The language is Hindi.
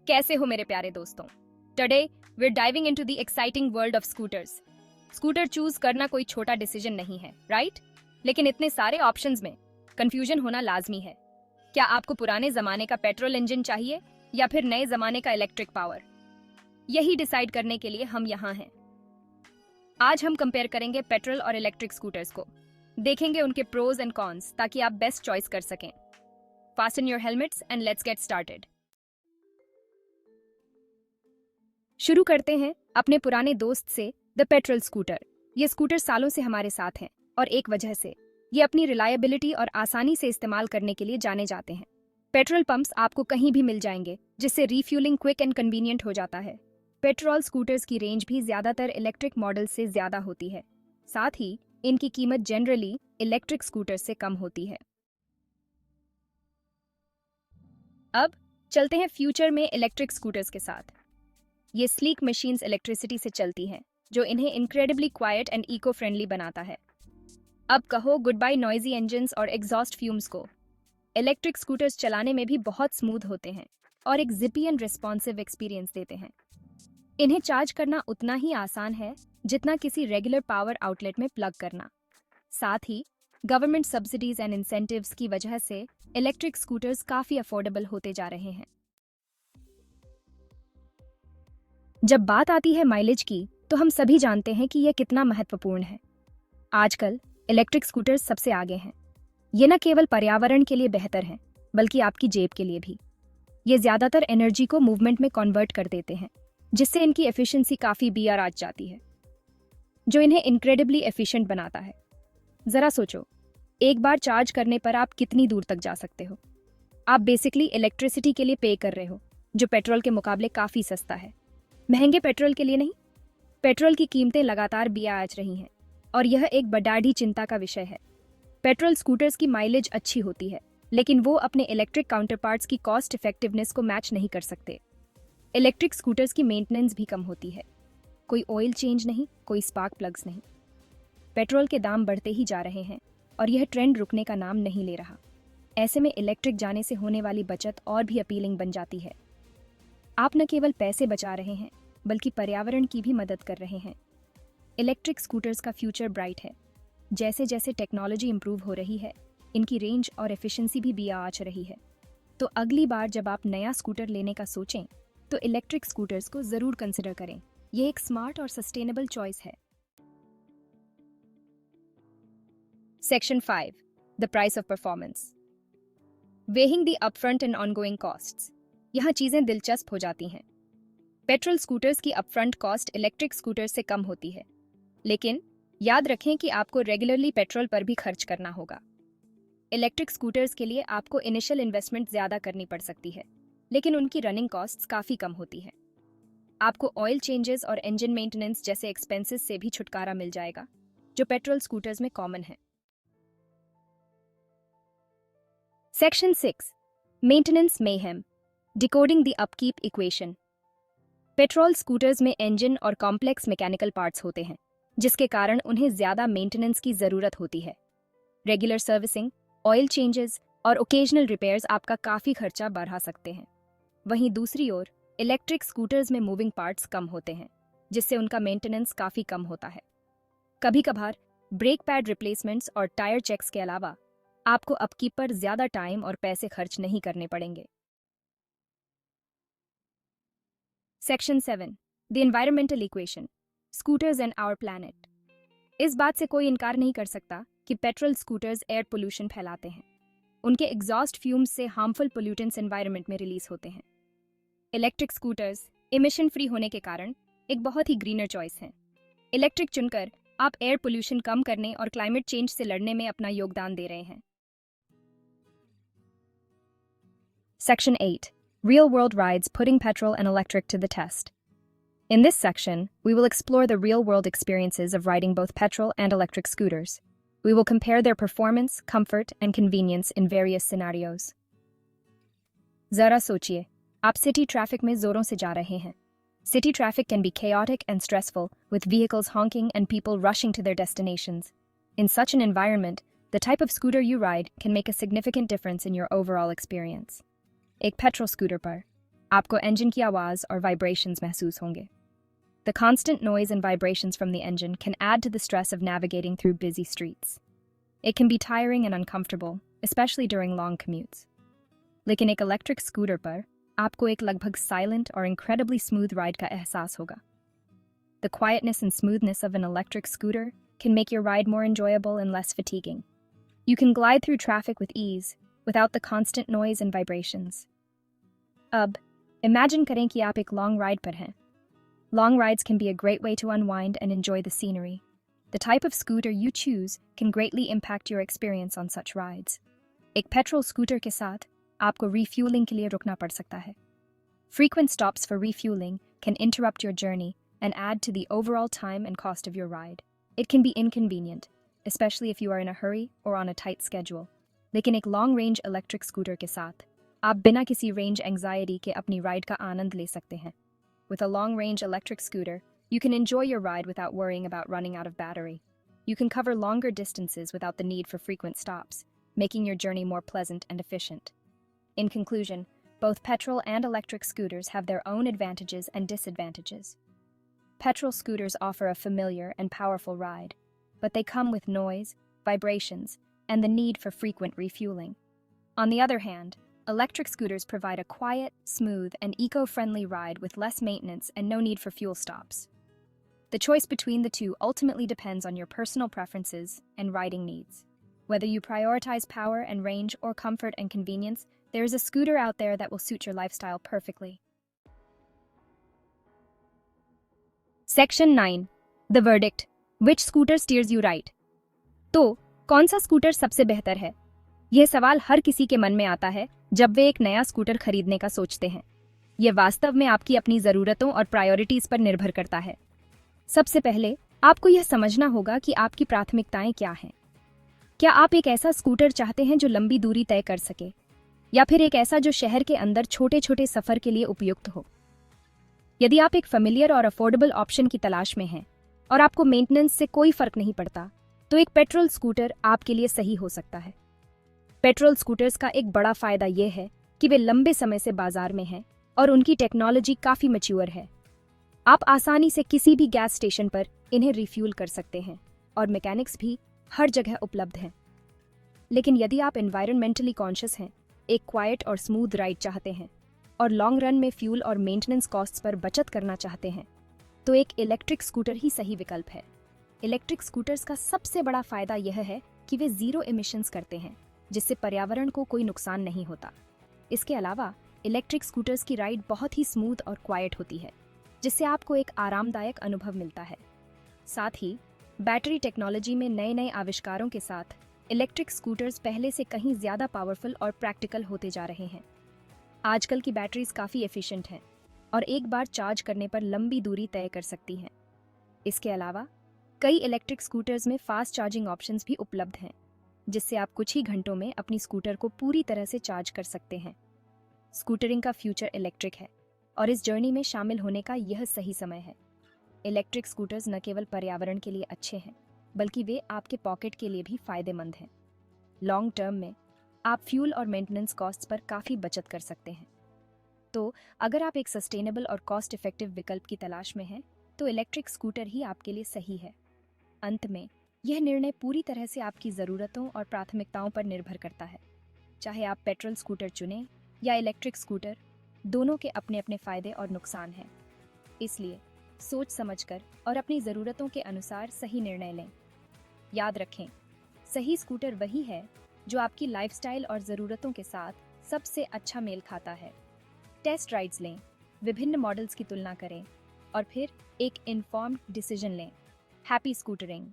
कैसे हो मेरे प्यारे दोस्तों? Today we are diving into the exciting world of scooters. Scooter choose करना कोई छोटा डिसीजन नहीं है, राइट? लेकिन इतने सारे ऑप्शंस में कंफ्यूजन होना लाजमी है। क्या आपको पुराने जमाने का पेट्रोल इंजन चाहिए या फिर नए जमाने का इलेक्ट्रिक पावर? यही डिसाइड करने के लिए हम यहाँ हैं। आज हम कंपेयर करेंगे पेट्रोल और इलेक्ट्रिक स्कूटर्स को, देखेंगे उनके प्रोज एंड कॉन्स ताकि आप बेस्ट चॉइस कर सकें। Fasten your helmets and let's get started. शुरू करते हैं अपने पुराने दोस्त से, द पेट्रोल स्कूटर। ये स्कूटर सालों से हमारे साथ हैं और एक वजह से ये अपनी रिलायबिलिटी और आसानी से इस्तेमाल करने के लिए जाने जाते हैं। पेट्रोल पंप्स आपको कहीं भी मिल जाएंगे, जिससे रिफ्यूलिंग क्विक एंड कन्वीनियंट हो जाता है। पेट्रोल स्कूटर्स की रेंज भी ज्यादातर इलेक्ट्रिक मॉडल से ज्यादा होती है। साथ ही इनकी कीमत जनरली इलेक्ट्रिक स्कूटर से कम होती है। अब चलते हैं फ्यूचर में इलेक्ट्रिक स्कूटर्स के साथ। ये स्लीक मशीन्स इलेक्ट्रिसिटी से चलती हैं, जो इन्हें incredibly quiet and eco friendly बनाता है। अब कहो गुड बाय नॉइजी इंजन्स और एग्जॉस्ट फ्यूम्स को। इलेक्ट्रिक स्कूटर्स चलाने में भी बहुत स्मूथ होते हैं और एक जिपी एंड रिस्पॉन्सिव एक्सपीरियंस देते हैं। इन्हें चार्ज करना उतना ही आसान है जितना किसी रेगुलर पावर आउटलेट में प्लग करना। साथ ही गवर्नमेंट सब्सिडीज एंड इंसेंटिव्स की वजह से इलेक्ट्रिक स्कूटर्स काफी अफोर्डेबल होते जा रहे हैं। जब बात आती है माइलेज की, तो हम सभी जानते हैं कि यह कितना महत्वपूर्ण है। आजकल इलेक्ट्रिक स्कूटर्स सबसे आगे हैं। ये न केवल पर्यावरण के लिए बेहतर हैं, बल्कि आपकी जेब के लिए भी। ये ज्यादातर एनर्जी को मूवमेंट में कन्वर्ट कर देते हैं, जिससे इनकी एफिशिएंसी काफी बीआर आ जाती है, जो इन्हें इनक्रेडिबली एफिशिएंट बनाता है। जरा सोचो, एक बार चार्ज करने पर आप कितनी दूर तक जा सकते हो? आप बेसिकली इलेक्ट्रिसिटी के लिए पे कर रहे हो, जो पेट्रोल के मुकाबले काफी सस्ता है। महंगे पेट्रोल के लिए नहीं, पेट्रोल की कीमतें लगातार बिया रही हैं और यह एक बड़ी चिंता का विषय है। पेट्रोल स्कूटर्स की माइलेज अच्छी होती है, लेकिन वो अपने इलेक्ट्रिक काउंटरपार्ट्स की कॉस्ट इफेक्टिवनेस को मैच नहीं कर सकते। इलेक्ट्रिक स्कूटर्स की मेंटेनेंस भी कम होती है। कोई ऑयल चेंज नहीं, कोई स्पार्क प्लग्स नहीं। पेट्रोल के दाम बढ़ते ही जा रहे हैं और यह ट्रेंड रुकने का नाम नहीं ले रहा। ऐसे में इलेक्ट्रिक जाने से होने वाली बचत और भी अपीलिंग बन जाती है। आप न केवल पैसे बचा रहे हैं, बल्कि पर्यावरण की भी मदद कर रहे हैं। इलेक्ट्रिक स्कूटर्स का फ्यूचर ब्राइट है। जैसे जैसे टेक्नोलॉजी इंप्रूव हो रही है, इनकी रेंज और एफिशिएंसी भी बिया आच रही है। तो अगली बार जब आप नया स्कूटर लेने का सोचें, तो इलेक्ट्रिक स्कूटर्स को जरूर कंसिडर करें। यह एक स्मार्ट और सस्टेनेबल चॉइस है। Section 5, the price of performance. Weighing the upfront and ongoing costs. यहाँ चीजें दिलचस्प हो जाती हैं। पेट्रोल स्कूटर्स की अपफ्रंट कॉस्ट इलेक्ट्रिक स्कूटर्स से कम होती है, लेकिन याद रखें कि आपको रेगुलरली पेट्रोल पर भी खर्च करना होगा। इलेक्ट्रिक स्कूटर्स के लिए आपको इनिशियल इन्वेस्टमेंट ज्यादा करनी पड़ सकती है, लेकिन उनकी रनिंग कॉस्ट्स काफी कम होती है। आपको ऑयल चेंजेस और इंजन मेंटेनेंस जैसे एक्सपेंसेस से भी छुटकारा मिल जाएगा, जो पेट्रोल स्कूटर्स में कॉमन है। Section 6, maintenance mayhem, decoding the upkeep equation. Petrol scooters में इंजन और कॉम्प्लेक्स मैकेनिकल पार्ट्स होते हैं, जिसके कारण उन्हें ज्यादा मेंटेनेंस की जरूरत होती है। रेगुलर सर्विसिंग, ऑयल चेंजेस और ओकेजनल रिपेयर्स आपका काफी खर्चा बढ़ा सकते हैं। वहीं दूसरी ओर इलेक्ट्रिक स्कूटर्स में मूविंग पार्ट्स कम होते हैं, जिससे उनका मेंटेनेंस काफी कम होता है। कभी कभार ब्रेक पैड रिप्लेसमेंट्स और टायर चेक्स के अलावा आपको अपकीप पर ज्यादा टाइम और पैसे खर्च नहीं करने पड़ेंगे। Section 7, the environmental equation, scooters and our planet. इस बात से कोई इनकार नहीं कर सकता कि पेट्रोल स्कूटर्स एयर पोल्यूशन फैलाते हैं। उनके एग्जॉस्ट फ्यूम्स से हार्मफुल पोल्यूटेंट्स एनवायरनमेंट में रिलीज होते हैं। इलेक्ट्रिक स्कूटर्स इमिशन फ्री होने के कारण एक बहुत ही ग्रीनर चॉइस है। इलेक्ट्रिक चुनकर आप एयर पोल्यूशन कम करने और क्लाइमेट चेंज से लड़ने में अपना योगदान दे रहे हैं। Section 8, Real-world rides putting petrol and electric to the test. In this section, we will explore the real-world experiences of riding both petrol and electric scooters. We will compare their performance, comfort, and convenience in various scenarios. Zara सोचिए, आप सिटी ट्रैफिक में जोरों से जा रहे हैं। City traffic can be chaotic and stressful, with vehicles honking and people rushing to their destinations. In such an environment, the type of scooter you ride can make a significant difference in your overall experience. एक पेट्रोल स्कूटर पर आपको engine की आवाज़ और vibrations महसूस होंगे. The constant noise and vibrations from the engine can add to the stress of navigating through busy streets. It can be tiring and uncomfortable, especially during long commutes. लेकिन एक इलेक्ट्रिक स्कूटर पर आपको एक लगभग silent और incredibly smooth ride का एहसास होगा. The quietness and smoothness of an electric scooter can make your ride more enjoyable and less fatiguing. You can glide through traffic with ease, without the constant noise and vibrations. अब, imagine करें कि आप एक long ride पर हैं. Long rides can be a great way to unwind and enjoy the scenery. The type of scooter you choose can greatly impact your experience on such rides. एक petrol scooter के साथ आपको refueling के लिए रुकना पड़ सकता है. Frequent stops for refueling can interrupt your journey and add to the overall time and cost of your ride. It can be inconvenient, especially if you are in a hurry or on a tight schedule. लेकिन एक long range electric scooter के साथ आप बिना किसी range anxiety के अपनी ride का आनंद ले सकते हैं. With a long range electric scooter, you can enjoy your ride without worrying about running out of battery. You can cover longer distances without the need for frequent stops, making your journey more pleasant and efficient. In conclusion, both petrol and electric scooters have their own advantages and disadvantages. Petrol scooters offer a familiar and powerful ride, but they come with noise, vibrations, and the need for frequent refueling. On the other hand, electric scooters provide a quiet, smooth, and eco-friendly ride with less maintenance and no need for fuel stops. The choice between the two ultimately depends on your personal preferences and riding needs. Whether you prioritize power and range or comfort and convenience, there is a scooter out there that will suit your lifestyle perfectly. Section 9. The verdict. Which scooter steers you right? तो, कौन सा स्कूटर सबसे बेहतर है? यह सवाल हर किसी के मन में आता है जब वे एक नया स्कूटर खरीदने का सोचते हैं. यह वास्तव में आपकी अपनी ज़रूरतों और प्रायोरिटीज़ पर निर्भर करता है. सबसे पहले आपको यह समझना होगा कि आपकी प्राथमिकताएं क्या हैं. क्या आप एक ऐसा स्कूटर चाहते हैं जो लंबी दूरी तय कर सके, या फिर एक ऐसा जो शहर के अंदर छोटे छोटे सफ़र के लिए उपयुक्त हो? यदि आप एक फेमिलियर और अफोर्डेबल ऑप्शन की तलाश में हैं और आपको मेंटेनेंस से कोई फर्क नहीं पड़ता, तो एक पेट्रोल स्कूटर आपके लिए सही हो सकता है. पेट्रोल स्कूटर्स का एक बड़ा फायदा यह है कि वे लंबे समय से बाजार में हैं और उनकी टेक्नोलॉजी काफ़ी मैच्योर है. आप आसानी से किसी भी गैस स्टेशन पर इन्हें रिफ्यूल कर सकते हैं और मैकेनिक्स भी हर जगह उपलब्ध हैं. लेकिन यदि आप एनवायरमेंटली कॉन्शियस हैं, एक क्वाइट और स्मूथ राइड चाहते हैं और लॉन्ग रन में फ्यूल और मेंटेनेंस कॉस्ट्स पर बचत करना चाहते हैं, तो एक इलेक्ट्रिक स्कूटर ही सही विकल्प है. इलेक्ट्रिक स्कूटर्स का सबसे बड़ा फायदा यह है कि वे ज़ीरो एमिशंस करते हैं, जिससे पर्यावरण को कोई नुकसान नहीं होता. इसके अलावा इलेक्ट्रिक स्कूटर्स की राइड बहुत ही स्मूथ और क्वाइट होती है, जिससे आपको एक आरामदायक अनुभव मिलता है. साथ ही बैटरी टेक्नोलॉजी में नए नए आविष्कारों के साथ इलेक्ट्रिक स्कूटर्स पहले से कहीं ज़्यादा पावरफुल और प्रैक्टिकल होते जा रहे हैं. आजकल की बैटरीज काफ़ी एफिशिएंट हैं और एक बार चार्ज करने पर लंबी दूरी तय कर सकती हैं. इसके अलावा कई इलेक्ट्रिक स्कूटर्स में फास्ट चार्जिंग ऑप्शंस भी उपलब्ध हैं, जिससे आप कुछ ही घंटों में अपनी स्कूटर को पूरी तरह से चार्ज कर सकते हैं. स्कूटरिंग का फ्यूचर इलेक्ट्रिक है और इस जर्नी में शामिल होने का यह सही समय है. इलेक्ट्रिक स्कूटर्स न केवल पर्यावरण के लिए अच्छे हैं, बल्कि वे आपके पॉकेट के लिए भी फायदेमंद हैं. लॉन्ग टर्म में आप फ्यूल और मेंटेनेंस कॉस्ट्स पर काफ़ी बचत कर सकते हैं. तो अगर आप एक सस्टेनेबल और कॉस्ट इफेक्टिव विकल्प की तलाश में हैं, तो इलेक्ट्रिक स्कूटर ही आपके लिए सही है. अंत में यह निर्णय पूरी तरह से आपकी ज़रूरतों और प्राथमिकताओं पर निर्भर करता है. चाहे आप पेट्रोल स्कूटर चुनें या इलेक्ट्रिक स्कूटर, दोनों के अपने अपने फ़ायदे और नुकसान हैं. इसलिए सोच समझकर और अपनी ज़रूरतों के अनुसार सही निर्णय लें. याद रखें, सही स्कूटर वही है जो आपकी लाइफस्टाइल और ज़रूरतों के साथ सबसे अच्छा मेल खाता है. टेस्ट राइड्स लें, विभिन्न मॉडल्स की तुलना करें और फिर एक इन्फॉर्म्ड डिसीजन लें. Happy scootering.